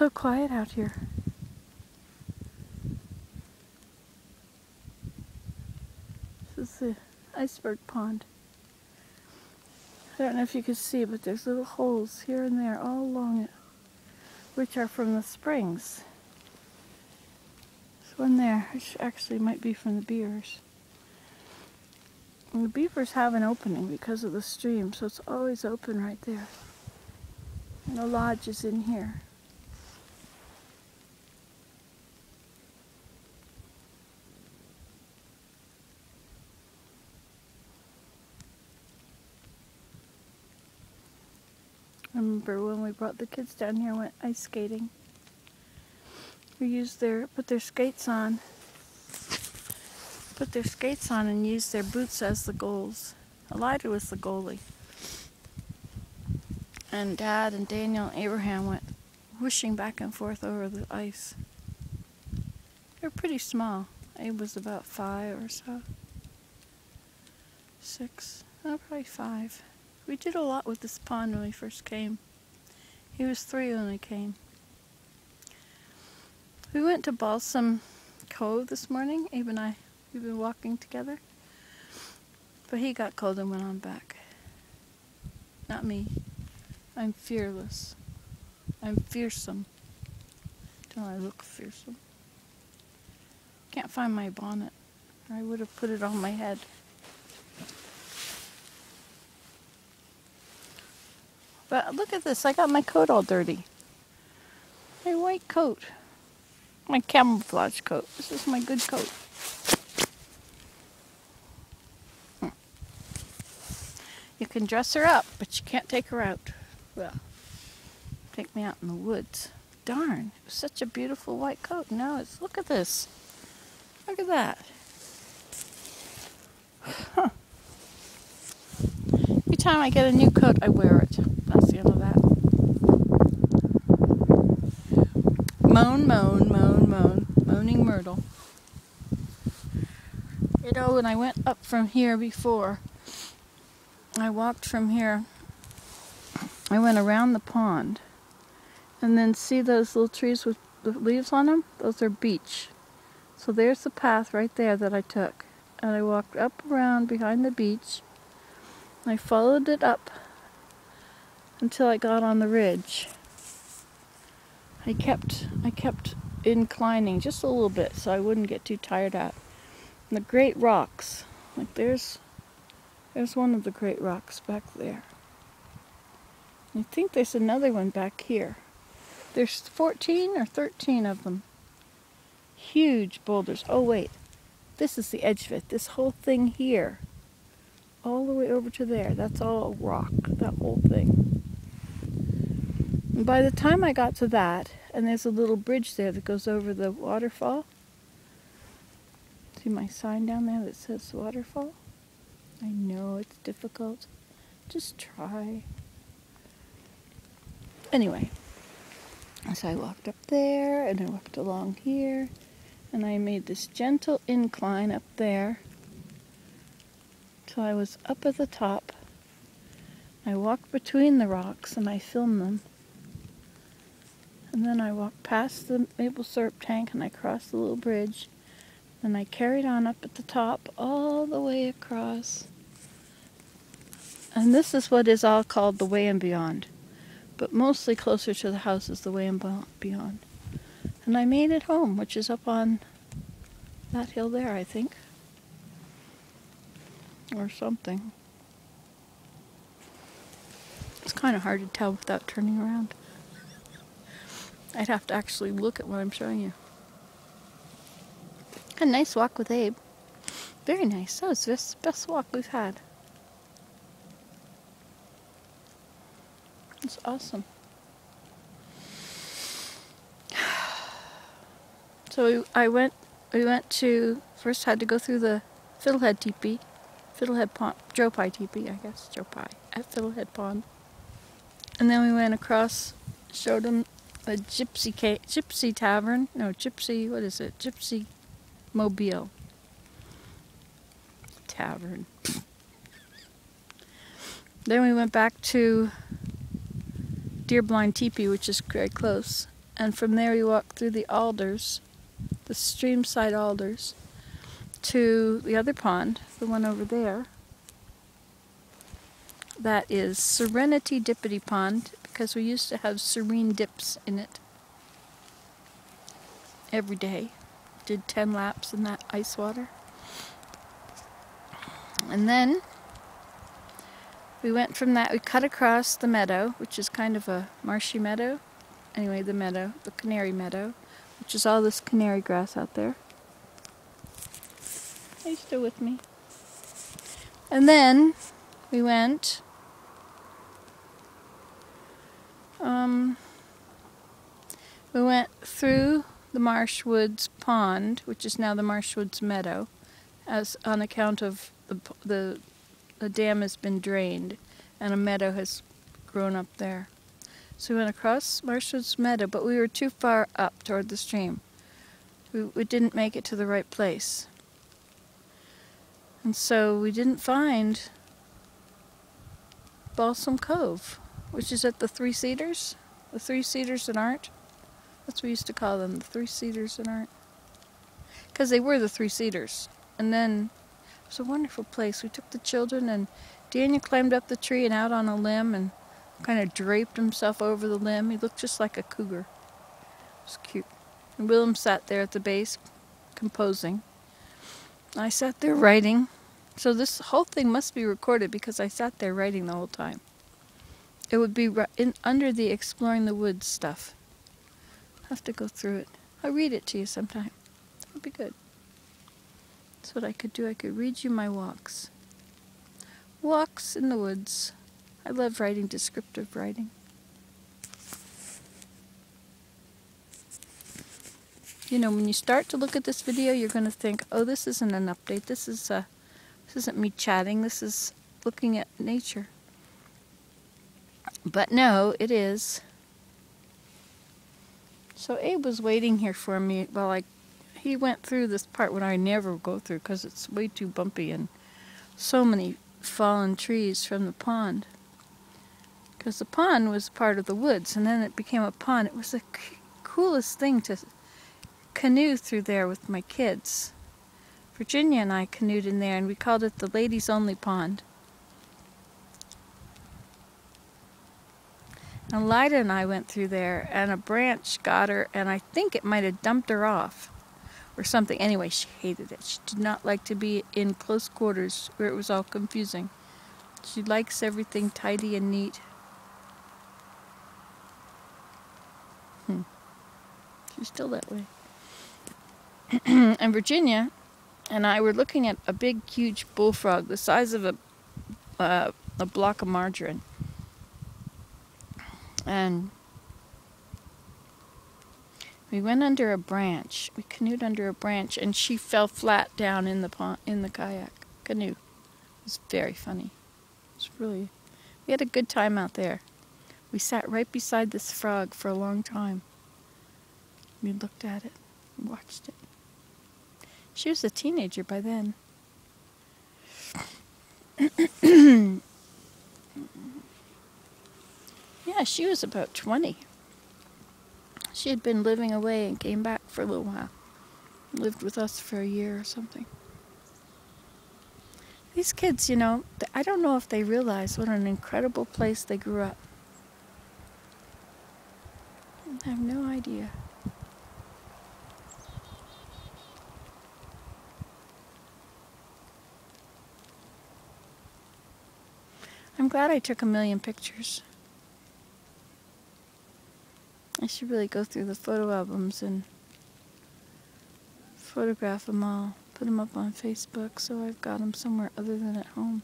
so quiet out here. This is the iceberg pond. I don't know if you can see, but there's little holes here and there all along it, which are from the springs. There's one there, which actually might be from the beavers. And the beavers have an opening because of the stream, so it's always open right there. And the lodge is in here. I remember when we brought the kids down here and went ice skating. We put their skates on and used their boots as the goals. Elijah was the goalie. And Dad and Daniel and Abraham went whooshing back and forth over the ice. They were pretty small. Abe was about 5 or so. 6, probably 5. We did a lot with this pond when we first came. He was 3 when we came. We went to Balsam Cove this morning. Abe and I, we've been walking together. But he got cold and went on back. Not me. I'm fearless. I'm fearsome. Don't I look fearsome? Can't find my bonnet. I would have put it on my head. But look at this, I got my coat all dirty. My white coat. My camouflage coat. This is my good coat. You can dress her up, but you can't take her out. Well, take me out in the woods. Darn, it was such a beautiful white coat. Now it's, look at this. Look at that. Huh. Every time I get a new coat, I wear it. That's the end of that. Moan, moan, moan, moan. Moaning myrtle. You know, when I went up from here before, I walked from here. I went around the pond. And then see those little trees with the leaves on them? Those are beech. So there's the path right there that I took. And I walked up around behind the beech. I followed it up until I got on the ridge. I kept inclining just a little bit so I wouldn't get too tired out. And the great rocks, like there's one of the great rocks back there. I think there's another one back here. There's 14 or 13 of them. Huge boulders. Oh wait, this is the edge of it. This whole thing here, all the way over to there, that's all rock, that whole thing. And by the time I got to that, and there's a little bridge there that goes over the waterfall. See my sign down there that says waterfall? I know it's difficult. Just try. Anyway, so I walked up there, and I walked along here, and I made this gentle incline up there till I was up at the top. I walked between the rocks, and I filmed them. And then I walked past the maple syrup tank, and I crossed the little bridge, and I carried on up at the top all the way across. And this is what is all called the Way and Beyond. But mostly closer to the house is the Way and Beyond. And I made it home, which is up on that hill there, I think. Or something. It's kind of hard to tell without turning around. I'd have to actually look at what I'm showing you. A nice walk with Abe. Very nice. That was the best walk we've had. It's awesome. So we went to, first had to go through the Fiddlehead Teepee, Fiddlehead Pond, Jopai Teepee, I guess, Jopai, at Fiddlehead Pond. And then we went across, showed them a gypsy tavern, no, gypsy, what is it, gypsy mobile tavern. Then we went back to Deer Blind Teepee, which is very close, And from there we walked through the alders, the streamside alders, to the other pond, the one over there. That is Serenity Dippity Pond, because we used to have serene dips in it every day. Did 10 laps in that ice water. And then we went from that, we cut across the meadow, which is kind of a marshy meadow. Anyway, the meadow, the canary meadow, which is all this canary grass out there. Are you still with me? And then we went through the Marshwoods Pond, which is now the Marshwoods Meadow, as on account of the dam has been drained and a meadow has grown up there. So we went across Marshwoods Meadow, but we were too far up toward the stream. We didn't make it to the right place. And so we didn't find Balsam Cove, which is at the Three Cedars. The Three Cedars that aren't. That's what we used to call them, the Three Cedars that aren't. Because they were the Three Cedars. And then it was a wonderful place. We took the children, and Daniel climbed up the tree and out on a limb and kind of draped himself over the limb. He looked just like a cougar. It was cute. And Willem sat there at the base, composing. I sat there writing. So this whole thing must be recorded because I sat there writing the whole time. It would be under the Exploring the Woods stuff. I'll have to go through it. I'll read it to you sometime. It would be good. That's what I could do. I could read you my walks. Walks in the woods. I love writing descriptive writing. You know, when you start to look at this video, you're going to think, oh, this isn't an update. This isn't me chatting. This is looking at nature. But no, it is. So Abe was waiting here for me while he went through this part when I never go through because it's way too bumpy and so many fallen trees from the pond. Because the pond was part of the woods and then it became a pond. It was the coolest thing to canoe through there with my kids. Virginia and I canoed in there and we called it the Ladies Only Pond. And Lyda and I went through there, and a branch got her, and I think it might have dumped her off or something. Anyway, she hated it. She did not like to be in close quarters where it was all confusing. She likes everything tidy and neat. She's still that way. And Virginia and I were looking at a big, huge bullfrog the size of a block of margarine. And we went under a branch. We canoed under a branch, and she fell flat down in the pond, in the canoe. It was very funny. It was really. We had a good time out there. We sat right beside this frog for a long time. We looked at it, and watched it. She was a teenager by then. Yeah, she was about 20. She had been living away and came back for a little while. Lived with us for a year or something. These kids, you know, I don't know if they realize what an incredible place they grew up. I have no idea. I'm glad I took 1,000,000 pictures. I should really go through the photo albums and photograph them all, put them up on Facebook so I've got them somewhere other than at home.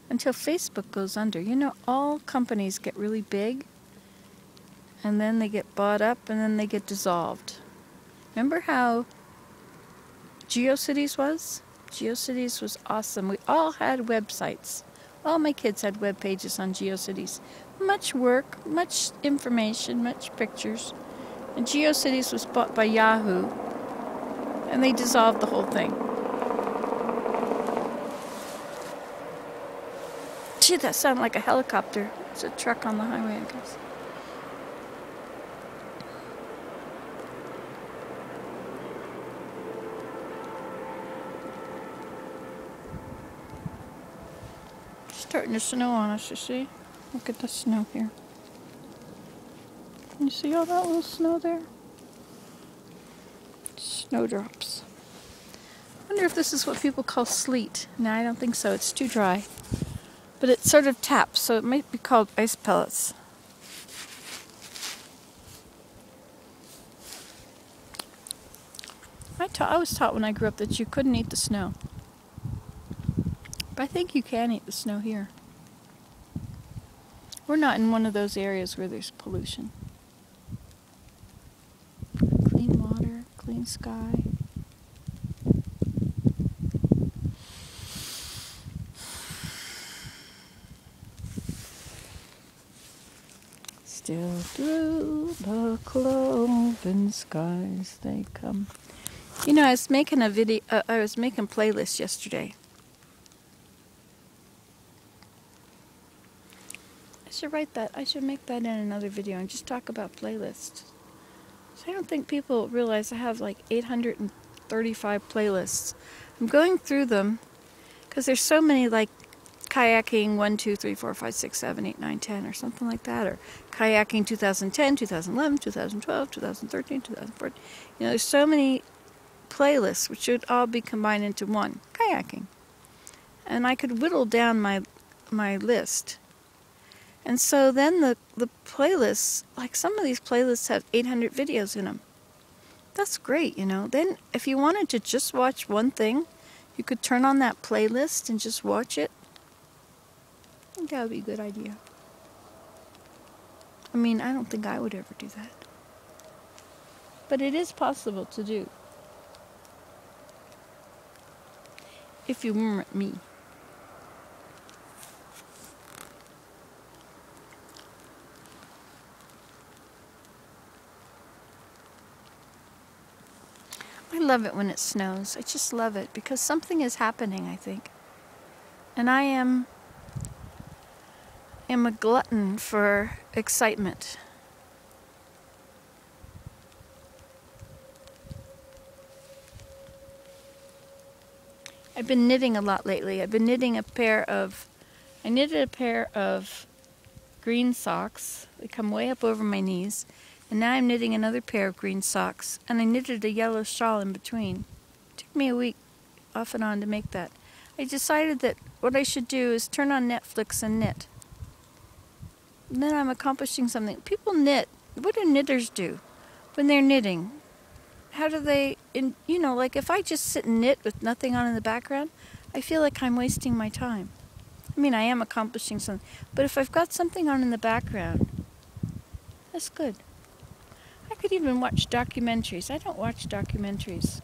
Until Facebook goes under. You know, all companies get really big and then they get bought up and then they get dissolved. Remember how GeoCities was? GeoCities was awesome. We all had websites. All my kids had web pages on GeoCities. Much work, much information, much pictures. And GeoCities was bought by Yahoo, and they dissolved the whole thing. Gee, that sounded like a helicopter. It's a truck on the highway, I guess. starting to snow on us, you see? Look at the snow here. Can you see all that little snow there? Snowdrops. I wonder if this is what people call sleet. No, I don't think so. It's too dry. But it sort of taps, so it might be called ice pellets. I was taught when I grew up that you couldn't eat the snow. But I think you can eat the snow here. We're not in one of those areas where there's pollution. Clean water, clean sky. Still through the cloven skies they come. You know, I was making a video. I was making playlists yesterday. I should write that. I should make that in another video and just talk about playlists. So I don't think people realize I have like 835 playlists. I'm going through them because there's so many, like kayaking 1, 2, 3, 4, 5, 6, 7, 8, 9, 10 or something like that, or kayaking 2010, 2011, 2012, 2013, 2014. You know, there's so many playlists which should all be combined into one, kayaking. And I could whittle down my list. And so then the playlists, like some of these playlists have 800 videos in them. That's great, you know. Then if you wanted to just watch one thing, you could turn on that playlist and just watch it. I think that would be a good idea. I mean, I don't think I would ever do that. But it is possible to do. If you weren't me. I love it when it snows. I just love it because something is happening, I think. And I am a glutton for excitement. I've been knitting a lot lately. I've been knitting I knitted a pair of green socks. They come way up over my knees. And now I'm knitting another pair of green socks. And I knitted a yellow shawl in between. It took me a week off and on to make that. I decided that what I should do is turn on Netflix and knit. And then I'm accomplishing something. People knit. What do knitters do when they're knitting? How do they, you know, like if I just sit and knit with nothing on in the background, I feel like I'm wasting my time. I mean, I am accomplishing something. But if I've got something on in the background, that's good. I could even watch documentaries. I don't watch documentaries.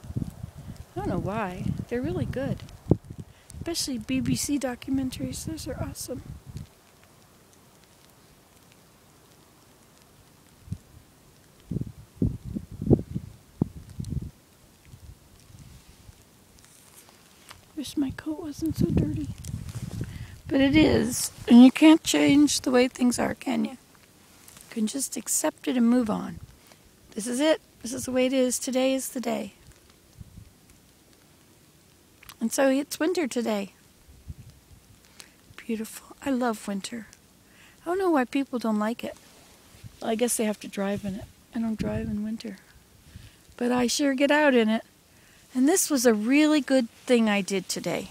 I don't know why. They're really good. Especially BBC documentaries. Those are awesome. Wish my coat wasn't so dirty. But it is. And you can't change the way things are, can you? You can just accept it and move on. This is it. This is the way it is. Today is the day. And so it's winter today. Beautiful. I love winter. I don't know why people don't like it. Well, I guess they have to drive in it. I don't drive in winter. But I sure get out in it. And this was a really good thing I did today.